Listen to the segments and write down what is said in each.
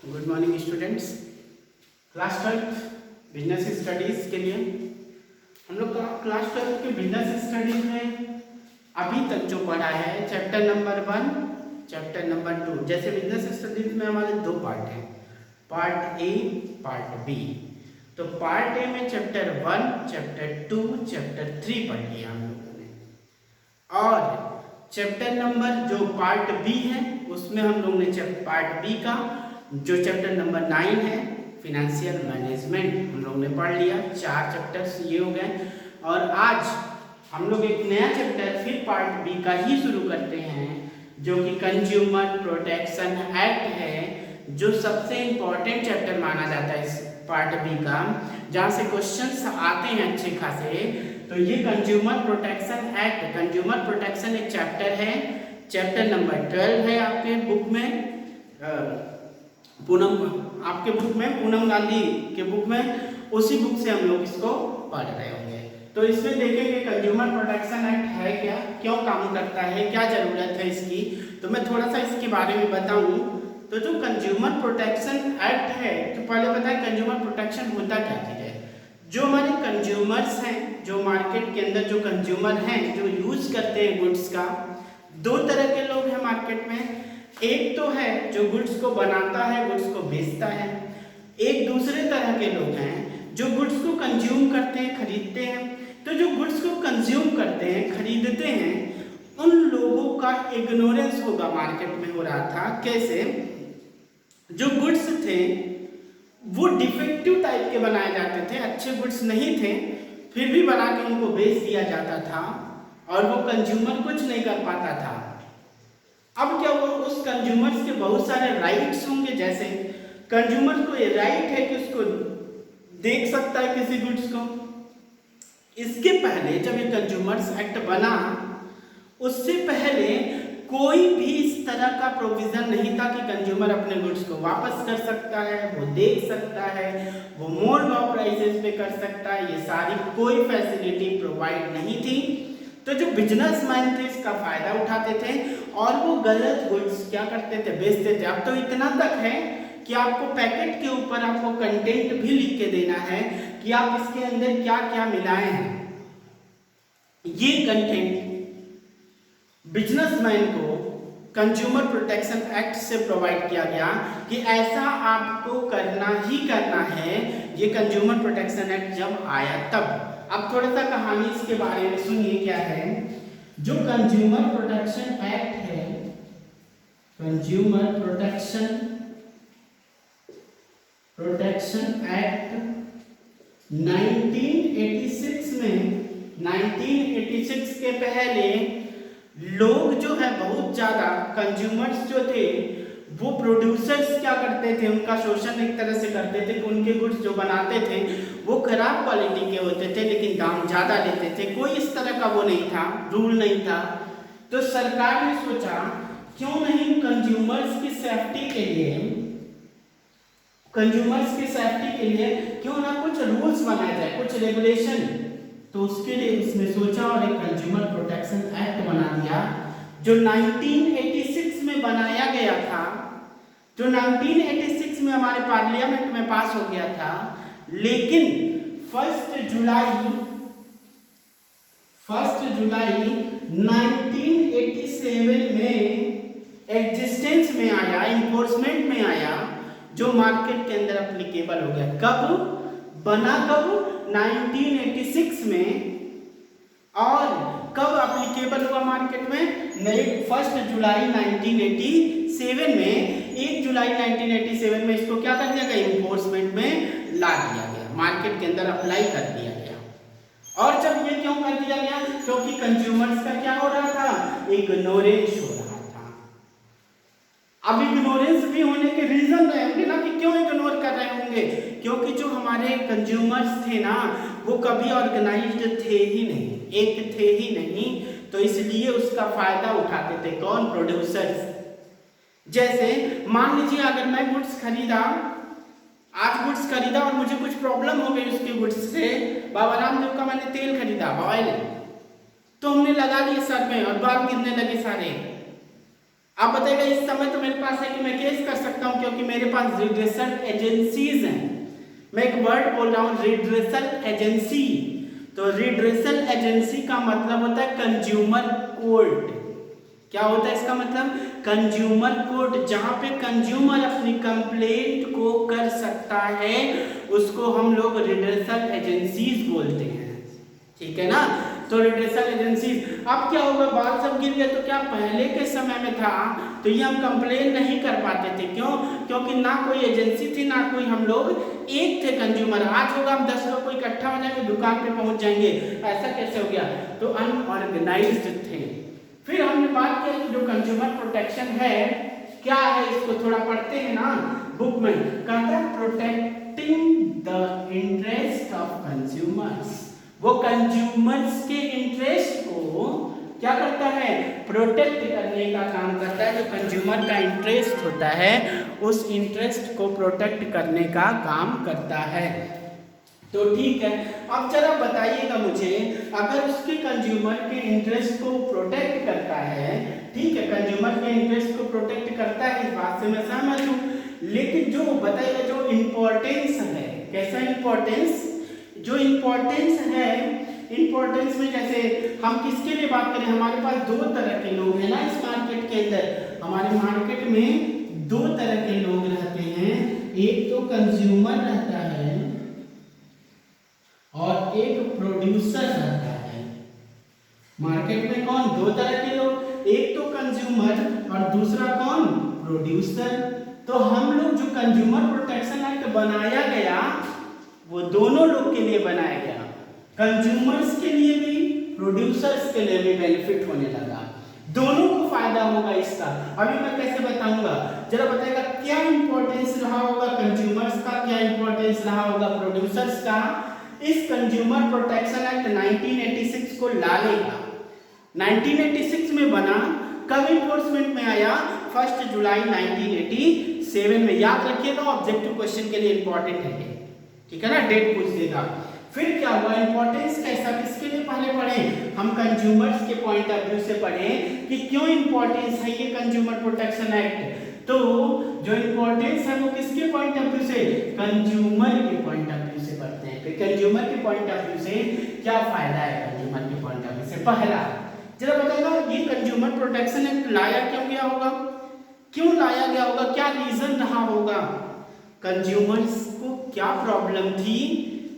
Good morning students. Class 12 business studies के लिए हम लोग का क्लास 12 के बिजनेस स्टडीज में अभी तक जो पढ़ा है चैप्टर नंबर 1, चैप्टर नंबर 2। जैसे बिजनेस स्टडीज में हमारे दो पार्ट हैं, पार्ट ए, पार्ट बी। तो पार्ट ए में चैप्टर 1, चैप्टर 2, चैप्टर 3 पढ़ लिया हम लोगों ने, और चैप्टर नंबर जो पार्ट बी है उसमें हम लोग ने पार्ट बी का जो चैप्टर नंबर 9 है फिनेंशियल मैनेजमेंट हम लोग ने पढ़ लिया। 4 चैप्टर्स ये हो गए, और आज हम लोग एक नया चैप्टर फिर पार्ट बी का ही शुरू करते हैं जो कि कंज्यूमर प्रोटेक्शन एक्ट है, जो सबसे इम्पोर्टेंट चैप्टर माना जाता है इस पार्ट बी का, जहाँ से क्वेश्चंस आते हैं अच्छे खासे। तो ये consumer protection act, consumer protection एक चैप्टर है, चैप्टर नंबर 12 है आपके बुक में, आपके बुक में पूनम गांधी के बुक में, उसी बुक से हम लोग इसको पढ़ रहे होंगे। तो इसमें देखेंगे कंज्यूमर प्रोटेक्शन एक्ट है क्या, क्यों काम करता है, क्या जरूरत है इसकी। तो मैं थोड़ा सा इसके बारे में बताऊं। तो जो कंज्यूमर प्रोटेक्शन एक्ट है, तो पहले बताएं कंज्यूमर प्रोटेक्शन होता क्या चीज है। जो हमारे कंज्यूमर्स हैं, जो मार्केट के अंदर जो कंज्यूमर हैं, जो यूज करते हैं गुड्स का, दो तरह के लोग हैं मार्केट में। एक तो है जो गुड्स को बनाता है, गुड्स को बेचता है। एक दूसरे तरह के लोग हैं जो गुड्स को कंज्यूम करते हैं, खरीदते हैं। तो जो गुड्स को कंज्यूम करते हैं, खरीदते हैं, उन लोगों का इग्नोरेंस होगा मार्केट में हो रहा था। कैसे? जो गुड्स थे वो डिफेक्टिव टाइप के बनाए जाते थे, अच्छे गुड्स नहीं थे, फिर भी बना के उनको बेच दिया जाता था और वो कंज्यूमर कुछ नहीं कर पाता था। अब क्या हुआ, उस कंज्यूमर्स के बहुत सारे राइट्स होंगे। जैसे कंज्यूमर को ये राइट है कि उसको देख सकता है किसी गुड्स को। इसके पहले जब ये कंज्यूमर्स एक्ट बना, उससे पहले कोई भी इस तरह का प्रोविजन नहीं था कि कंज्यूमर अपने गुड्स को वापस कर सकता है, वो देख सकता है, वो मोर भाव प्राइसेस पे कर सकता है। ये सारी कोई फैसिलिटी प्रोवाइड नहीं थी। तो जो बिजनेसमैन थे इसका फायदा उठाते थे और वो गलत गुड्स क्या करते थे, बेचते थे। अब तो इतना तक है कि आपको पैकेट के ऊपर आपको कंटेंट भी लिख के देना है कि आप इसके अंदर क्या क्या मिलाए हैं। ये कंटेंट बिजनेसमैन को कंज्यूमर प्रोटेक्शन एक्ट से प्रोवाइड किया गया कि ऐसा आपको करना ही करना है। ये कंज्यूमर प्रोटेक्शन एक्ट जब आया तब। अब थोड़ा सा कहानी इसके बारे में सुनिए क्या है। जो कंज्यूमर प्रोटेक्शन एक्ट है, कंज्यूमर प्रोटेक्शन एक्ट 1986 में, 1986 के पहले लोग जो है बहुत ज्यादा कंज्यूमर्स जो थे वो प्रोड्यूसर्स क्या करते थे, उनका शोषण एक तरह से करते थे कि उनके गुड्स जो बनाते थे वो खराब क्वालिटी के होते थे लेकिन दाम ज्यादा लेते थे। कोई इस तरह का वो नहीं था, रूल नहीं था। तो सरकार ने सोचा क्यों नहीं कंज्यूमर्स की सेफ्टी के लिए, कंज्यूमर्स की सेफ्टी के लिए क्यों ना कुछ रूल्स बनाया जाए, कुछ रेगुलेशन। तो उसके लिए उसने सोचा और एक कंज्यूमर प्रोटेक्शन एक्ट बना दिया जो 1986 में बनाया गया था, जो 1986 में हमारे पार्लियामेंट में पास हो गया था। लेकिन 1 जुलाई 1987 में एग्जिस्टेंस में आया, इन्फोर्समेंट में आया, जो मार्केट के अंदर एप्लीकेबल हो गया। कब बना, कब? 1986 में। और कब एप्लीकेबल हुआ मार्केट में? 1 जुलाई 1987 में। 1 जुलाई 1987 में इसको क्या कर दिया गया, इन्फोर्समेंट में ला दिया गया, मार्केट के अंदर अप्लाई कर दिया गया। और जब ये क्यों कर दिया गया? क्योंकि कंज्यूमर्स का क्या हो रहा था, इग्नोरेंस हो रहा था। अब इग्नोरेंस भी होने के रीजन रहे होंगे ना कि क्यों इग्नोर कर रहे होंगे, क्योंकि जो हमारे कंज्यूमर्स थे ना वो कभी ऑर्गेनाइज्ड थे ही नहीं, एक थे ही नहीं। तो इसलिए उसका फायदा उठाते थे कौन, प्रोड्यूसर्स। जैसे मान लीजिए अगर मैं गुड्स खरीदा, आज गुड्स खरीदा और मुझे कुछ प्रॉब्लम हो गई उसके गुड्स से, बाबा रामदेव का मैंने तेल खरीदा, ऑयल, तो हमने लगा लिए सर में और बाल गिरने लगे सारे। आप बताइएगा इस समय तो मेरे पास है कि मैं केस कर सकता सकता हूँ क्योंकि मेरे पास रिड्रेसल एजेंसीज हैं। मैं एक वर्ड बोल रहा हूँ रिड्रेसल एजेंसी। तो रिड्रेसल एजेंसी का मतलब होता है कंज्यूमर कोर्ट। क्या होता है इसका मतलब? कंज्यूमर कोर्ट, जहां पे कंज्यूमर अपनी कंप्लेंट को कर सकता है उसको हम लोग रिड्रेसल एजेंसीज बोलते हैं। ठीक है ना? तो रिड्रेसल एजेंसीज। अब क्या होगा, बात सब गिर गया तो क्या पहले के समय में था तो ये हम कंप्लेन नहीं कर पाते थे। क्यों? क्योंकि ना कोई एजेंसी थी ना कोई हम लोग एक थे कंज्यूमर। आज होगा हम 10 लोग को इकट्ठा हो जाएंगे, दुकान पे पहुंच जाएंगे। ऐसा कैसे हो गया? तो अनऑर्गेनाइज्ड थे। फिर हमने बात किया कि जो कंज्यूमर प्रोटेक्शन है क्या है, इसको थोड़ा पढ़ते हैं ना बुक में। कहता है protecting the interest of consumers. वो कंज्यूमर्स के इंटरेस्ट को क्या करता है? प्रोटेक्ट करने का काम करता है। जो कंज्यूमर का इंटरेस्ट होता है उस इंटरेस्ट को प्रोटेक्ट करने का काम करता है। तो ठीक है, अब जरा बताइएगा मुझे, अगर उसके कंज्यूमर के इंटरेस्ट को प्रोटेक्ट करता है, ठीक है, कंज्यूमर के इंटरेस्ट को प्रोटेक्ट करता है, इस बात से मैं सहमत हूँ, लेकिन जो बताइएगा जो इम्पोर्टेंस है, कैसा इम्पोर्टेंस? जो इम्पोर्टेंस है, इम्पोर्टेंस में जैसे हम किसके लिए बात करें, हमारे पास दो तरह के लोग हैं ना इस मार्केट के अंदर। हमारे मार्केट में दो तरह के लोग रहते हैं, एक तो कंज्यूमर रहता है और एक प्रोड्यूसर रहता है। मार्केट में कौन? दो तरह के लोग, एक तो कंज्यूमर और दूसरा कौन? प्रोड्यूसर। तो हम लोग जो कंज्यूमर प्रोटेक्शन एक्ट बनाया गया वो दोनों लोग के लिए बनाया गया, कंज्यूमर्स के लिए भी प्रोड्यूसर्स के लिए भी बेनिफिट होने लगा, दोनों को फायदा होगा इसका। अभी मैं कैसे बताऊंगा, जरा बताइएगा क्या इंपॉर्टेंस रहा होगा कंज्यूमर्स का, क्या इंपॉर्टेंस रहा होगा प्रोड्यूसर्स का। इस कंज्यूमर प्रोटेक्शन एक्ट 1986 को लाने का 1986 में बना, कब इन्फोर्समेंट में आया? 1 जुलाई 1987 में। याद रखिएगा, ऑब्जेक्टिव क्वेश्चन के लिए इंपॉर्टेंट है, ठीक है ना, डेट पूछ देगा। फिर क्या हुआ, इंपॉर्टेंस कैसा, किसके लिए पहले पढ़े हम? कंज्यूमर्स के पॉइंट ऑफ व्यू से पढ़े कि क्यों इंपॉर्टेंस है ये कंज्यूमर प्रोटेक्शन एक्ट। तो जो इंपॉर्टेंस है वो किसके पॉइंट ऑफ व्यू से? कंज्यूमर के पॉइंट ऑफ व्यू से पढ़ते हैं। फिर कंज्यूमर के पॉइंट ऑफ व्यू से क्या फायदा है कंज्यूमर के पॉइंट ऑफ व्यू से? पहला जरा बताएगा, ये कंज्यूमर प्रोटेक्शन एक्ट लाया क्यों गया होगा? क्यों लाया गया होगा? क्या रीजन रहा होगा? कंज्यूमर्स को क्या प्रॉब्लम थी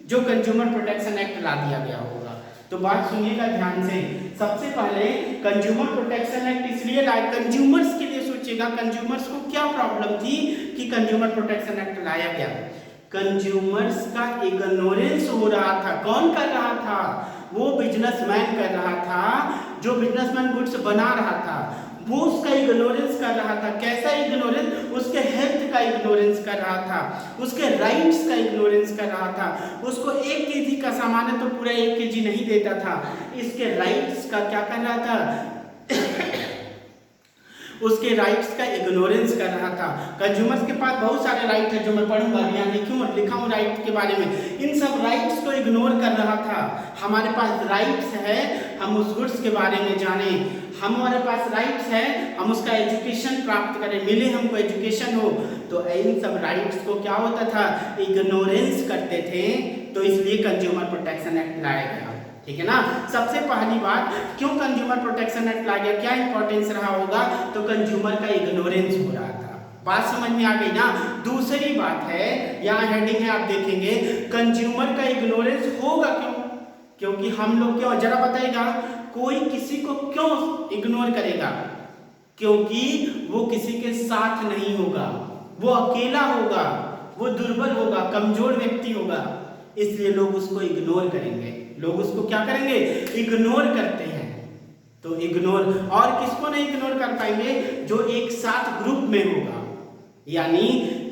जो कंज्यूमर प्रोटेक्शन एक्ट ला दिया गया होगा? तो बात सुनिएगा ध्यान से। सबसे पहले कंज्यूमर प्रोटेक्शन एक्ट इसलिए लाया, कंज्यूमर्स के लिए सोचिएगा, कंज्यूमर्स को क्या प्रॉब्लम थी कि कंज्यूमर प्रोटेक्शन एक्ट लाया गया? कंज्यूमर्स का इग्नोरेंस हो रहा था। कौन कर रहा था? वो बिजनेसमैन कर रहा था, जो बिजनेसमैन गुड्स बना रहा था वो उसका इग्नोरेंस कर रहा था। कैसा इग्नोरेंस? उसके हेल्थ का इग्नोरेंस कर रहा था, उसके राइट्स का इग्नोरेंस कर रहा था। उसको 1 केजी का सामान है तो पूरा 1 केजी नहीं देता था, इसके राइट्स का क्या कर रहा था? उसके राइट्स का इग्नोरेंस कर रहा था। कंज्यूमर्स के पास बहुत सारे राइट है जो मैं पढ़ूंगा, यहाँ लिखा हूँ राइट के बारे में। इन सब राइट्स को इग्नोर कर रहा था। हमारे पास राइट्स है हम उस गुड्स के बारे में जाने, हमारे पास राइट्स है हम उसका एजुकेशन प्राप्त करें, मिले हमको एजुकेशन हो, तो इन सब राइट्स को क्या होता था? इग्नोरेंस करते थे। तो इसलिए कंज्यूमर प्रोटेक्शन एक्ट लाया गया, ठीक है ना। सबसे पहली बात, क्यों कंज्यूमर प्रोटेक्शन एक्ट लाया गया, क्या इंपॉर्टेंस रहा होगा? तो कंज्यूमर का इग्नोरेंस हो रहा था। बात समझ में आ गई ना। दूसरी बात है, यहाँ हेडिंग है आप देखेंगे, कंज्यूमर का इग्नोरेंस होगा क्यों? क्योंकि हम लोग क्यों, जरा बताइएगा, कोई किसी को क्यों इग्नोर करेगा? क्योंकि वो किसी के साथ नहीं होगा, वो अकेला होगा, वो दुर्बल होगा, कमजोर व्यक्ति होगा, इसलिए लोग उसको इग्नोर करेंगे। लोग उसको क्या करेंगे? इग्नोर करते हैं। तो इग्नोर, और किसको नहीं इग्नोर कर पाएंगे? जो एक साथ ग्रुप में होगा। यानी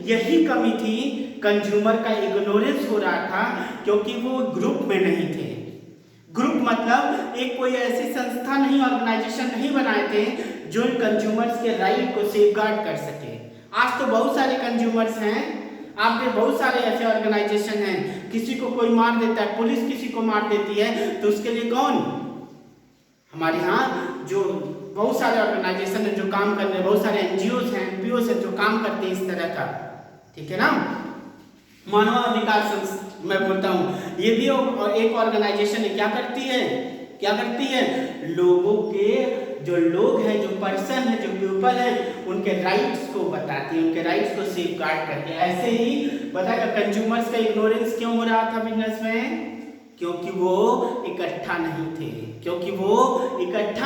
यही कमी थी, कंज्यूमर का इग्नोरेंस हो रहा था क्योंकि वो ग्रुप में नहीं थे। ग्रुप मतलब एक कोई ऐसी संस्था नहीं, ऑर्गेनाइजेशन नहीं बनाए थे जो कंज्यूमर्स के राइट को सेफगार्ड कर सके। आज तो बहुत सारे कंज्यूमर्स हैं, आप में बहुत सारे ऐसे ऑर्गेनाइजेशन हैं, किसी को कोई मार देता है, पुलिस किसी को मार देती है, तो उसके लिए कौन? हमारे यहाँ जो बहुत सारे ऑर्गेनाइजेशन हैं जो काम कर रहे हैं, बहुत सारे एनजीओ हैं, एनपीओ हैं जो काम करते हैं इस तरह का, ठीक है ना। मानवाधिकार मैं बोलता हूँ ये भी एक ऑर्गेनाइजेशन है, क्या करती है लोगों के जो लोग हैं, जो पर्सन है, जो पीपल है, उनके राइट्स को बताती है, उनके राइट्स को सेफ गार्ड करती है। ऐसे ही बताएगा कंज्यूमर्स का इग्नोरेंस क्यों हो रहा था बिजनेस में, क्योंकि वो इकट्ठा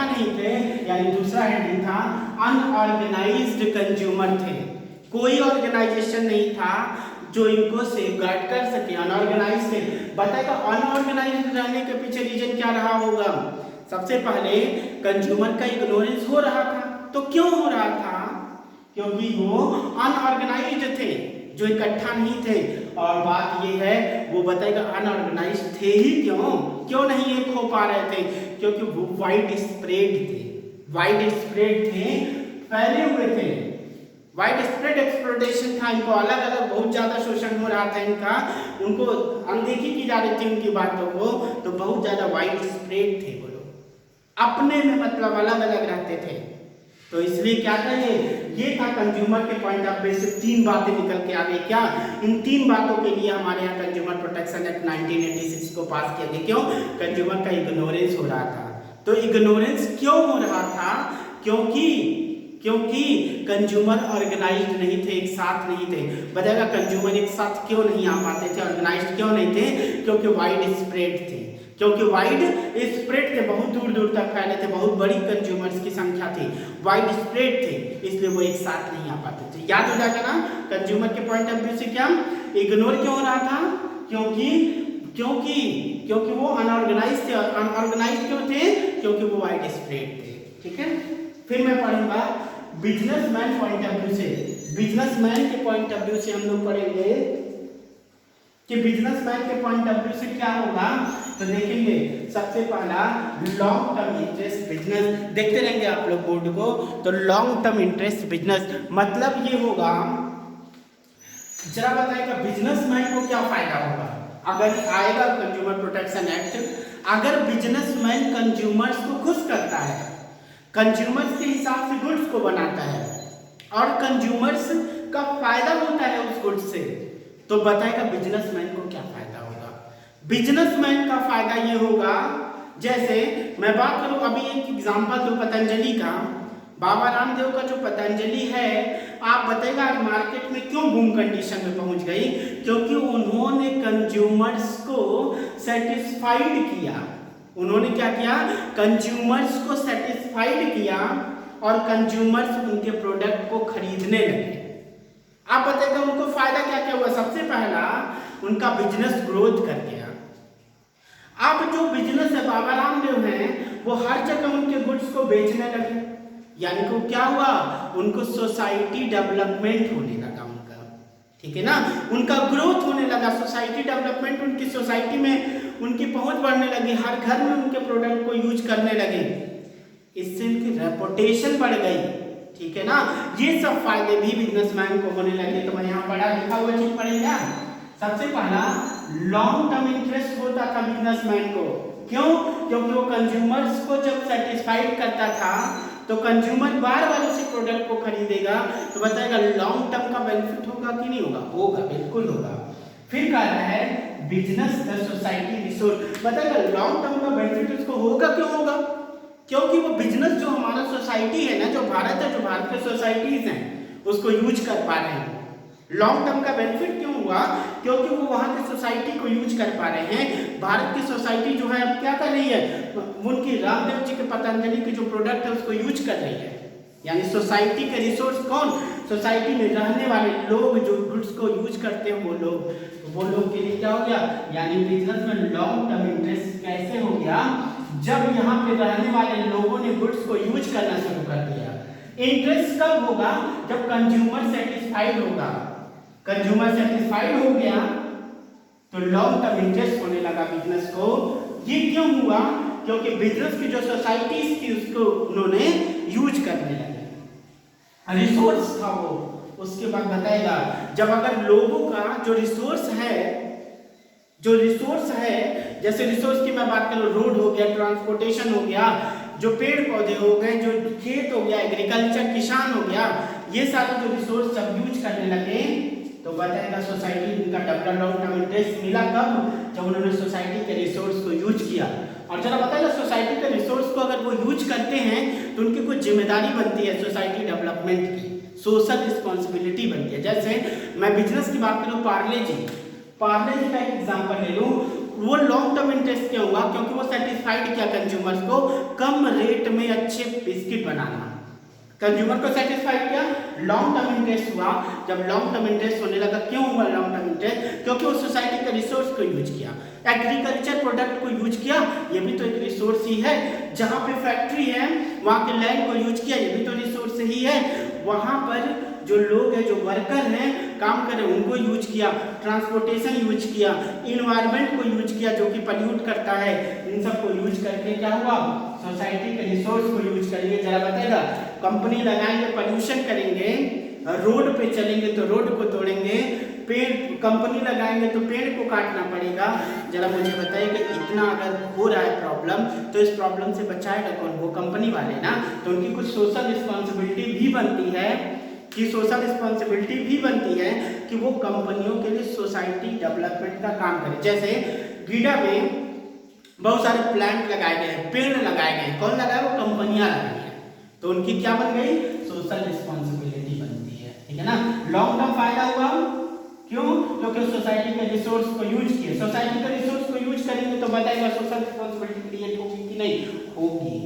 नहीं थे, यानी दूसरा हेडिंग था अनऑर्गेनाइज्ड कंज्यूमर थे। कोई ऑर्गेनाइजेशन नहीं था जो इनको सेफगार्ड कर सके, अनऑर्गेनाइज्ड थे। बताएगा अनऑर्गेनाइज्ड रहने के पीछे रीजन क्या रहा होगा। सबसे पहले कंज्यूमर का इग्नोरेंस हो रहा था, तो क्यों हो रहा था, क्योंकि वो अनऑर्गेनाइज्ड थे, जो इकट्ठा नहीं थे। और बात ये है वो बताएगा अनऑर्गेनाइज्ड थे ही क्यों नहीं एक हो पा रहे थे, क्योंकि वो वाइड स्प्रेड थे, फैले हुए थे, वाइड स्प्रेड एक्सप्लॉयटेशन था, इनको अलग अलग बहुत ज्यादा शोषण हो रहा था इनका, उनको अनदेखी की जा रही थी उनकी बातों को, तो बहुत ज्यादा वाइड स्प्रेड थे वो लोग, अपने में मतलब अलग अलग रहते थे। तो इसलिए क्या करिए, ये था कंज्यूमर के पॉइंट ऑफ व्यू से 3 बातें निकल के आ गई। क्या इन 3 बातों के लिए हमारे यहाँ कंज्यूमर प्रोटेक्शन एक्ट 1986 को पास किया गया। क्यों, कंज्यूमर का इग्नोरेंस हो रहा था। तो इग्नोरेंस क्यों हो रहा था, क्योंकि कंज्यूमर ऑर्गेनाइज्ड नहीं थे, एक साथ नहीं थे। बताएगा कंज्यूमर एक साथ क्यों नहीं आ पाते थे, ऑर्गेनाइज्ड क्यों नहीं थे, क्योंकि वाइड स्प्रेड थे, बहुत दूर दूर तक फैले थे, बहुत बड़ी कंज्यूमर्स की संख्या थी, वाइड स्प्रेड थे, इसलिए वो एक साथ नहीं आ पाते थे। याद हो जाएगा ना, कंज्यूमर के पॉइंट ऑफ व्यू से क्या इग्नोर क्यों हो रहा था, क्योंकि वो अनऑर्गेनाइज्ड थे। अनऑर्गेनाइज्ड क्यों थे, क्योंकि वो वाइड स्प्रेड थे। ठीक है, फिर मैं पढ़ूंगा बिजनेसमैन पॉइंट ऑफ व्यू से। बिजनेसमैन के पॉइंट ऑफ व्यू से हम लोग पढ़ेंगे कि बिजनेसमैन के पॉइंट ऑफ व्यू से क्या होगा। तो देखेंगे सबसे पहला लॉन्ग टर्म इंटरेस्ट बिजनेस, देखते रहेंगे आप लोग बोर्ड को। तो लॉन्ग टर्म इंटरेस्ट बिजनेस मतलब ये होगा, जरा बताएगा बिजनेसमैन को क्या फायदा होगा अगर आएगा कंज्यूमर प्रोटेक्शन एक्ट। अगर बिजनेसमैन कंज्यूमर्स को खुश करता है, कंज्यूमर्स के हिसाब से गुड्स को बनाता है और कंज्यूमर्स का फायदा होता है उस गुड्स से, तो बताएगा बिजनेसमैन को क्या फायदा होगा। बिजनेसमैन का फायदा ये होगा, जैसे मैं बात करूं अभी एक एग्जांपल दो पतंजलि का, बाबा रामदेव का जो पतंजलि है, आप बताएगा आज मार्केट में क्यों बूम कंडीशन में पहुंच गई, क्योंकि उन्होंने कंज्यूमर्स को सेटिस्फाइड किया। उन्होंने क्या किया, कंज्यूमर्स को सेटिस्फाइड किया और कंज्यूमर्स उनके प्रोडक्ट को खरीदने लगे। आप बताइएगा उनको फायदा क्या क्या हुआ। सबसे पहला उनका बिजनेस ग्रोथ कर गया। अब जो बिजनेस है बाबा रामदेव हैं, वो हर जगह उनके गुड्स को बेचने लगे, यानी कि क्या हुआ, उनको सोसाइटी डेवलपमेंट होने लगा उनका, ठीक है ना, उनका ग्रोथ होने लगा, सोसाइटी डेवलपमेंट, उनकी सोसाइटी में उनकी पहुंच बढ़ने लगी, हर घर में उनके प्रोडक्ट को यूज करने लगे, इससे उनकी रेपुटेशन बढ़ गई, ठीक है ना। ये सब फायदे भी बिजनेसमैन को होने लगे। तो मैं यहाँ पढ़ा लिखा हुआ चीज पढ़ेगा। सबसे पहला लॉन्ग टर्म इंटरेस्ट होता था बिजनेसमैन को, क्यों, क्योंकि वो कंज्यूमर्स को जब सेटिस्फाइड करता था तो कंज्यूमर बार बार उसी प्रोडक्ट को खरीदेगा। तो बताएगा लॉन्ग टर्म का बेनिफिट होगा कि नहीं होगा, होगा, बिल्कुल होगा। फिर कह रहा है बिजनेस द सोसाइटी रिसोर्स, बताएगा लॉन्ग टर्म का बेनिफिट उसको होगा, क्यों होगा, क्योंकि वो बिजनेस जो हमारा सोसाइटी है ना, जो भारत है, जो भारत के सोसाइटीज हैं उसको यूज कर पा रहे हैं। लॉन्ग टर्म का बेनिफिट क्यों हुआ, क्योंकि वो वहां की सोसाइटी को यूज कर पा रहे हैं। भारत की सोसाइटी जो है अब क्या कर रही है, उनकी रामदेव जी के पतंजलि के जो प्रोडक्ट है उसको यूज कर रही है, यानी सोसाइटी के रिसोर्स कौन, सोसाइटी में रहने वाले लोग जो गुड्स को यूज करते हैं वो लोग के लिए क्या हो गया, यानी बिजनेस में लॉन्ग टर्म इंटरेस्ट कैसे हो गया, जब यहाँ पे रहने वाले लोगों ने गुड्स को यूज करना शुरू कर दिया। इंटरेस्ट कब होगा, जब कंज्यूमर सेटिस्फाइड होगा, कंज्यूमर सेटिस्फाइड हो गया तो लॉन्ग टर्म इंटरेस्ट होने लगा बिजनेस को। ये क्यों हुआ, क्योंकि बिजनेस की जो सोसाइटीज थी उसको उन्होंने यूज करने लगे, रिसोर्स था वो। उसके बाद बताएगा जब अगर लोगों का जो रिसोर्स है, जैसे रिसोर्स की मैं बात करूं, रोड हो गया, ट्रांसपोर्टेशन हो गया, जो पेड़ पौधे हो गए, जो खेत हो गया, एग्रीकल्चर किसान हो गया, ये सारे जो रिसोर्स जब यूज करने लगे तो बताएगा सोसाइटी उनका डेवलप लॉन्ग टर्म इंटरेस्ट मिला कब, जब उन्होंने सोसाइटी के रिसोर्स को यूज किया। और जरा बताएगा सोसाइटी के रिसोर्स को अगर वो यूज करते हैं तो उनकी कुछ जिम्मेदारी बनती है सोसाइटी डेवलपमेंट की, सोशल रिस्पॉन्सिबिलिटी बनती है। जैसे मैं बिजनेस की बात करूँ, पार्ले जी का एक एग्जांपल ले लूँ, वो लॉन्ग टर्म इंटरेस्ट क्या हुआ, क्योंकि वो सेटिस्फाइड किया कंज्यूमर्स को कम रेट में अच्छे बिस्किट बनाना, कंज्यूमर को सेटिस्फाइड किया, लॉन्ग टर्म इंटरेस्ट हुआ। जब लॉन्ग टर्म इंटरेस्ट होने लगा, क्यों हुआ लॉन्ग टर्म इंटरेस्ट, क्योंकि वो सोसाइटी के रिसोर्स को यूज किया, एग्रीकल्चर प्रोडक्ट को यूज किया, ये भी तो एक रिसोर्स ही है। जहाँ पे फैक्ट्री है वहाँ के लैंड को यूज किया, ये भी तो रिसोर्स ही है। वहाँ पर जो लोग हैं, जो वर्कर हैं, काम कर रहे हैं, उनको यूज किया, ट्रांसपोर्टेशन यूज किया, इन्वायरमेंट को यूज किया जो कि पॉल्यूट करता है, इन सब को यूज करके क्या हुआ, सोसाइटी के रिसोर्स को यूज करेंगे। जरा बताएगा, कंपनी लगाएंगे पॉल्यूशन करेंगे, रोड पे चलेंगे तो रोड को तोड़ेंगे, पेड़ कंपनी लगाएंगे तो पेड़ को काटना पड़ेगा। जरा मुझे बताइए कि इतना अगर हो रहा है प्रॉब्लम, तो इस प्रॉब्लम से बचाएगा कौन, वो कंपनी वाले ना। तो उनकी कुछ सोशल रिस्पॉन्सिबिलिटी भी बनती है कि वो कंपनियों के लिए सोसाइटी डेवलपमेंट का काम करें। जैसे गीडा में बहुत सारे प्लांट लगाए गए हैं, पेड़ लगाए गए हैं, कौन लगाए, वो कंपनियां लगाई हैं, तो उनकी क्या बन गई, सोशल रिस्पॉन्सिबिलिटी बनती है, ठीक है ना। लॉन्ग टर्म फायदा हुआ, क्यों, क्योंकि सोसाइटी के रिसोर्स को यूज किए, सोसाइटी के रिसोर्स को यूज करेंगे तो बताएगा सोशल रिस्पॉन्सिबिलिटी क्रिएट होगी कि नहीं होगी।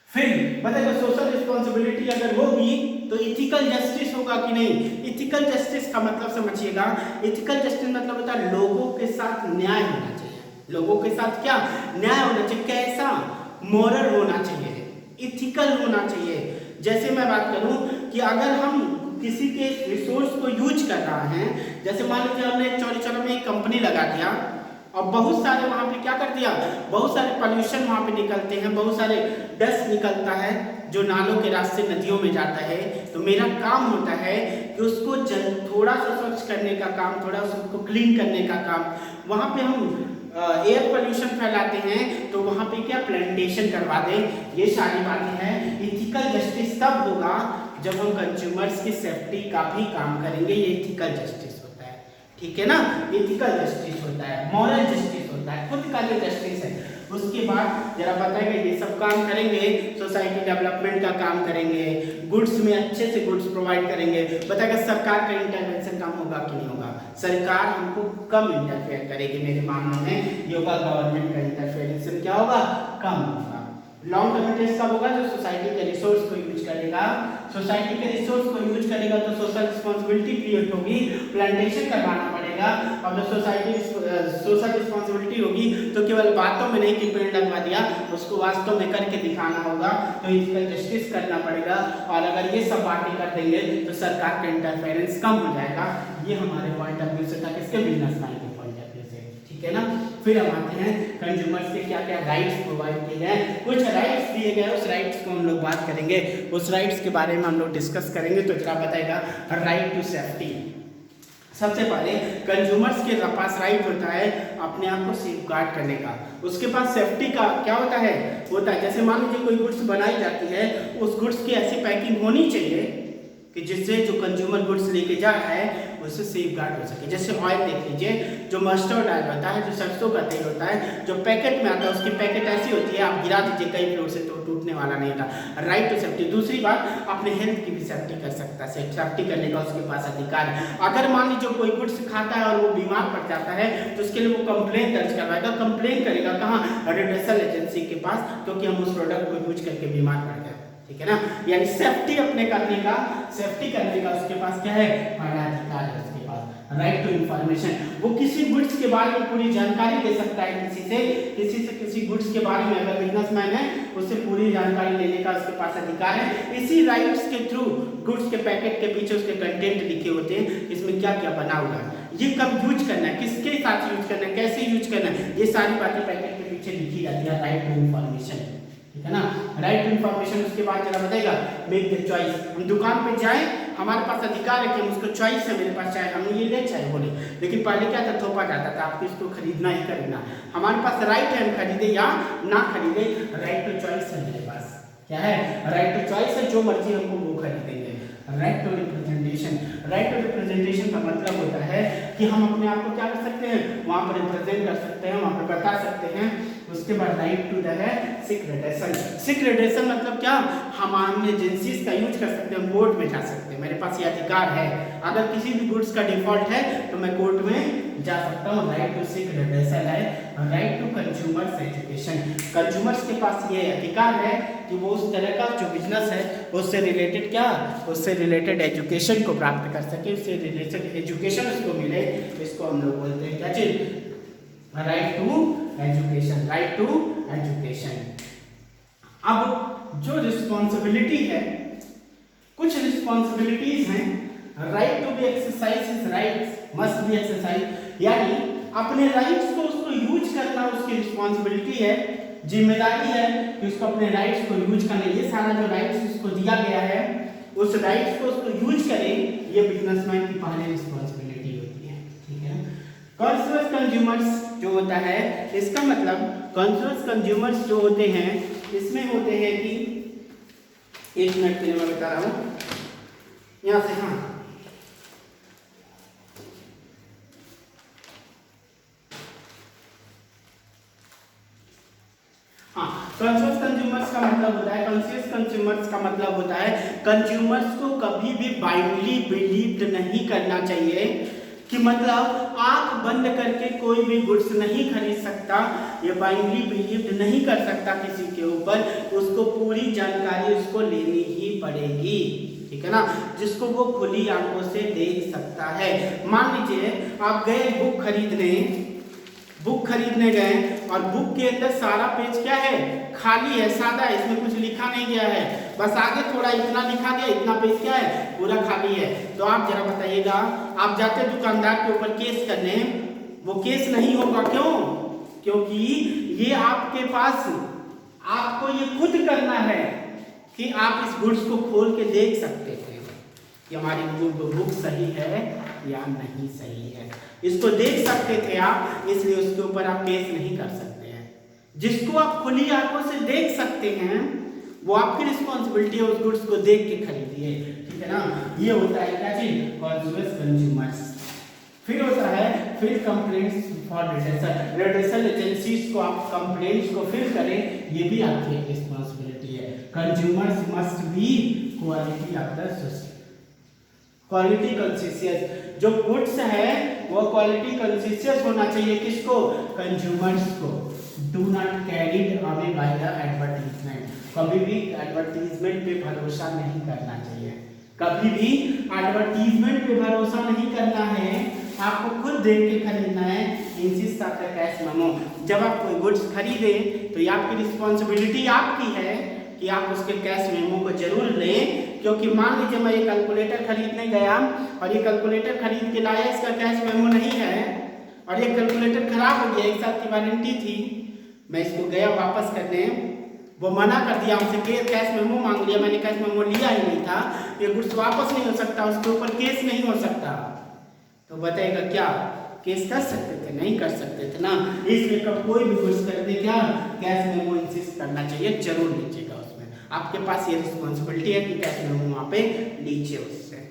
फिर बताइए सोशल रिस्पॉन्सिबिलिटी अगर होगी तो इथिकल जस्टिस होगा कि नहीं। इथिकल जस्टिस का मतलब समझिएगा, इथिकल जस्टिस मतलब होता है लोगों के साथ न्याय होना चाहिए, लोगों के साथ क्या न्याय होना चाहिए, कैसा, मोरल होना चाहिए, इथिकल होना चाहिए। जैसे मैं बात करूं कि अगर हम किसी के रिसोर्स को यूज कर रहा है, जैसे मान लीजिए हमने चौरी चौरा में एक कंपनी लगा दिया और बहुत सारे वहाँ पे क्या कर दिया, बहुत सारे पॉल्यूशन वहाँ पे निकलते हैं, बहुत सारे डस्ट निकलता है जो नालों के रास्ते नदियों में जाता है। तो मेरा काम होता है कि उसको थोड़ा सा स्वच्छ करने का काम, थोड़ा सा उसको क्लीन करने का काम। वहाँ पे हम एयर पोल्यूशन फैलाते हैं तो वहाँ पे क्या प्लांटेशन करवा दें। ये सारी बातें हैं। इथिकल जस्टिस तब होगा जब हम कंज्यूमर्स की सेफ्टी का भी काम करेंगे, ये इथिकल जस्टिस होता है, ठीक है ना। इथिकल जस्टिस होता है, मॉरल जस्टिस होता है, खुद का जो जस्टिस है। उसके बाद जरा बताएगा ये सब काम करेंगे, सोसाइटी डेवलपमेंट का काम करेंगे, गुड्स में अच्छे से गुड्स प्रोवाइड करेंगे। बताएगा सरकार का इंटरवेंशन कम होगा कि नहीं होगा, सरकार हमको कम इंटरफेयर करेगी मेरे मानने में, योगा गवर्नमेंट का इंटरफेरेंस क्या होगा, कम होगा। लॉन्ग टर्म इंटरेस्ट कब होगा, जो सोसाइटी के रिसोर्स को यूज करेगा, सोसाइटी के रिसोर्स को यूज करेगा तो सोशल रिस्पॉन्सिबिलिटी क्रिएट होगी, प्लांटेशन करवाना पड़ेगा। और जब सोशल रिस्पॉन्सिबिलिटी होगी तो केवल बातों में नहीं कि पेड़ लगवा दिया, उसको वास्तव में करके दिखाना होगा, तो इसका जस्टिस करना पड़ेगा। और अगर ये सब बातें कर देंगे तो सरकार का इंटरफेरेंस कम हो जाएगा। ये हमारे पॉइंट ऑफ व्यू से था, किसके, बिजनेसमैन के पॉइंट ऑफ व्यू से, ठीक है ना। फिर हम आते हैं कंज्यूमर्स के क्या क्या राइट्स प्रोवाइड किए गए, कुछ राइट्स दिए गए, उस राइट्स को हम लोग बात करेंगे, उस राइट्स के बारे में हम लोग डिस्कस करेंगे। तो क्या बताएगा, राइट टू सेफ्टी। सबसे पहले कंज्यूमर्स के पास राइट होता है अपने आप को सेफगार्ड करने का, उसके पास सेफ्टी का क्या होता है, जैसे मान लीजिए कोई गुड्स बनाई जाती है, उस गुड्स की ऐसी पैकिंग होनी चाहिए कि जिससे जो कंज्यूमर गुड्स लेके जा रहा है उससे सेफगार्ड हो सके। जैसे ऑयल देख लीजिए, जो मस्टर्ड ऑयल होता है, जो सरसों का तेल होता है, जो पैकेट में आता है उसकी पैकेट ऐसी होती है, आप गिरा दीजिए कई फ्लोर से तो टूटने वाला नहीं था। Right to safety. दूसरी बात, अपने हेल्थ की भी सेफ्टी कर सकता है, सेफ्टी करने का उसके पास अधिकार है। अगर मान लीजिए कोई गुड्स खाता है और वो बीमार पड़ जाता है तो उसके लिए वो कंप्लेन दर्ज करवाएगा, कंप्लेन करेगा कहाँ, रेडिएशन एजेंसी के पास, क्योंकि हम उस प्रोडक्ट को यूज करके बीमार पड़ गए, ठीक है ना। यानी सेफ्टी अपने करने का, सेफ्टी करने का उसके पास क्या है, बड़ा अधिकार है उसके पास। राइट टू इंफॉर्मेशन, वो किसी गुड्स के बारे में पूरी जानकारी दे सकता है, किसी गुड्स के बारे में अगर बिजनेसमैन है उससे पूरी जानकारी लेने का उसके पास अधिकार है। इसी राइट्स के थ्रू गुड्स के पैकेट के पीछे उसके कंटेंट लिखे होते हैं, इसमें क्या क्या बना हुआ है, ये कब यूज करना है, किसके साथ यूज करना है, कैसे यूज करना है, ये सारी बातें पैकेट के पीछे लिखी जाती है। राइट टू इंफॉर्मेशन, ठीक है ना। Right to information. उसके बाद जरा बताएगा मेक द चॉइस। हम दुकान पे जाएं हमारे पास अधिकार है कि हम उसको चॉइस है, मेरे पास चाहे हम ये ले चाहे वो ले। लेकिन पहले क्या था, थोपा जाता था, आपको इसको खरीदना ही खरीदना। हमारे पास राइट है, हम खरीदे या ना खरीदे, राइट टू चॉइस है मेरे पास। क्या है, राइट टू चॉइस है, जो मर्जी हमको वो खरीदेंगे। Right to representation, right to representation का मतलब होता है कि हम अपने आप को क्या कर सकते हैं, वहाँ पर रिप्रेजेंट कर सकते हैं, वहाँ पर बता सकते हैं। उसके बाद राइट टू द है सिक्रेटेशन। सिक्रेटेशन मतलब क्या, हम अन्य एजेंसीज का यूज कर सकते हैं, कोर्ट में जा सकते हैं, मेरे पास ये अधिकार है। अगर किसी भी गुड्स का डिफॉल्ट है तो मैं कोर्ट में जा सकता हूँ। राइट टू सिक्रेटेशन है। Right to consumers education, consumers के पास ये अधिकार है कि वो उस तरह का जो बिजनेस है उससे रिलेटेड क्या, उससे रिलेटेड एजुकेशन को प्राप्त कर सके, उससे रिलेटेड एजुकेशन उसको मिले। इसको हम लोग बोलते हैं क्या चीज, right to education. Right to education. अब जो रिस्पॉन्सिबिलिटी है, कुछ रिस्पॉन्सिबिलिटीज हैं। Right to be exercise, rights must be exercise, यानी अपने राइट्स को उसको यूज करना उसकी रिस्पॉन्सिबिलिटी है, जिम्मेदारी है कि उसको अपने राइट्स को यूज करना। ये सारा जो राइट्स उसको दिया गया है, उस राइट्स को उसको यूज करें, ये बिजनेसमैन की पहली रिस्पॉन्सिबिलिटी होती है। ठीक है। कॉन्शियस कंज्यूमर्स जो होता है, इसका मतलब कॉन्शियस कंज्यूमर्स जो होते हैं, इसमें होते हैं कि, एक मिनट के लिए मैं बता रहा हूँ यहाँ से। कॉन्शियस कंज्यूमर्स का मतलब होता है, कॉन्शियस कंज्यूमर्स का मतलब होता है कंज्यूमर्स को कभी भी बाइंडली बिलीव नहीं करना चाहिए कि मतलब आंख बंद करके कोई भी गुड्स नहीं खरीद सकता, ये बाइंडली बिलीव नहीं कर सकता किसी के ऊपर, उसको पूरी जानकारी उसको लेनी ही पड़ेगी। ठीक है ना, जिसको वो खुली आंखों से देख सकता है। मान लीजिए आप गए बुक खरीदने गए और बुक के अंदर सारा पेज क्या है, खाली है, सादा है, इसमें कुछ लिखा नहीं गया है, बस आगे थोड़ा इतना लिखा गया, इतना पेज क्या है, पूरा खाली है। तो आप जरा बताइएगा, आप जाते दुकानदार के ऊपर केस करने, वो केस नहीं होगा। क्यों? क्योंकि ये आपके पास, आपको ये खुद करना है कि आप इस गुड्स को खोल के देख सकते थे कि हमारी बुक सही है या नहीं सही है, इसको देख सकते थे आप, इसलिए उसके ऊपर आप केस नहीं कर सकते हैं। जिसको आप खुली आंखों से देख सकते हैं वो आपकी रिस्पॉन्सिबिलिटी है, उस गुड्स को देख के खरीदिए। ठीक है ना, ये होता है क्या चीज, कॉन्शियस कंज्यूमर्स। फिर होता है फिर कंप्लेंट्स फॉर रिडेशन, रिडेशन एजेंसीज को आप कंप्लेंट्स को फिल करें, ये भी आपकी एक रिस्पॉन्सिबिलिटी है। Consumers must be quality of the society, quality conscious, जो गुड्स है वो क्वालिटी कॉन्शियस होना चाहिए। किसको? कंज्यूमर्स को। Do not carried away by the advertisement, कभी भी एडवर्टीजमेंट पे भरोसा नहीं करना चाहिए, कभी भी एडवर्टीजमेंट पे भरोसा नहीं करना है, आपको खुद देख के खरीदना है। इंसिस्ट आफ्टर कैश मेमो, जब आप कोई गुड्स खरीदे तो ये आपकी रिस्पॉन्सिबिलिटी आपकी है कि आप उसके कैश मेमो को जरूर लें। क्योंकि मान लीजिए मैं ये कैलकुलेटर खरीदने गया और ये कैलकुलेटर खरीद के लाया, इसका कैश मेमो नहीं है और ये कैलकुलेटर खराब हो गया, 1 साल की वारंटी थी, मैं इसको गया वापस करने, वो मना कर दिया, हमसे कैश मेमो मांग लिया, मैंने कैश मेमो लिया ही नहीं था, ये गुड्स वापस नहीं हो सकता, उसके ऊपर केस नहीं हो सकता। तो बताइएगा क्या केस कर सकते थे? नहीं कर सकते थे ना। इसलिए कब कोई भी गुड्स खरीदे क्या, कैश मेमो इंसिस्ट करना चाहिए, जरूर लीजिएगा। उसमें आपके पास ये रिस्पॉन्सिबिलिटी है कि कैश मेमो वहाँ पे लीजिए उससे।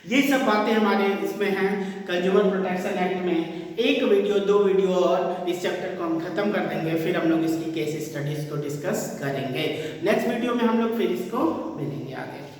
ये सब बातें हमारे इसमें हैं कंज्यूमर प्रोटेक्शन एक्ट में। एक वीडियो 2 वीडियो और इस चैप्टर को हम खत्म कर देंगे, फिर हम लोग इसकी केस स्टडीज को डिस्कस करेंगे। नेक्स्ट वीडियो में हम लोग फिर इसको मिलेंगे आगे।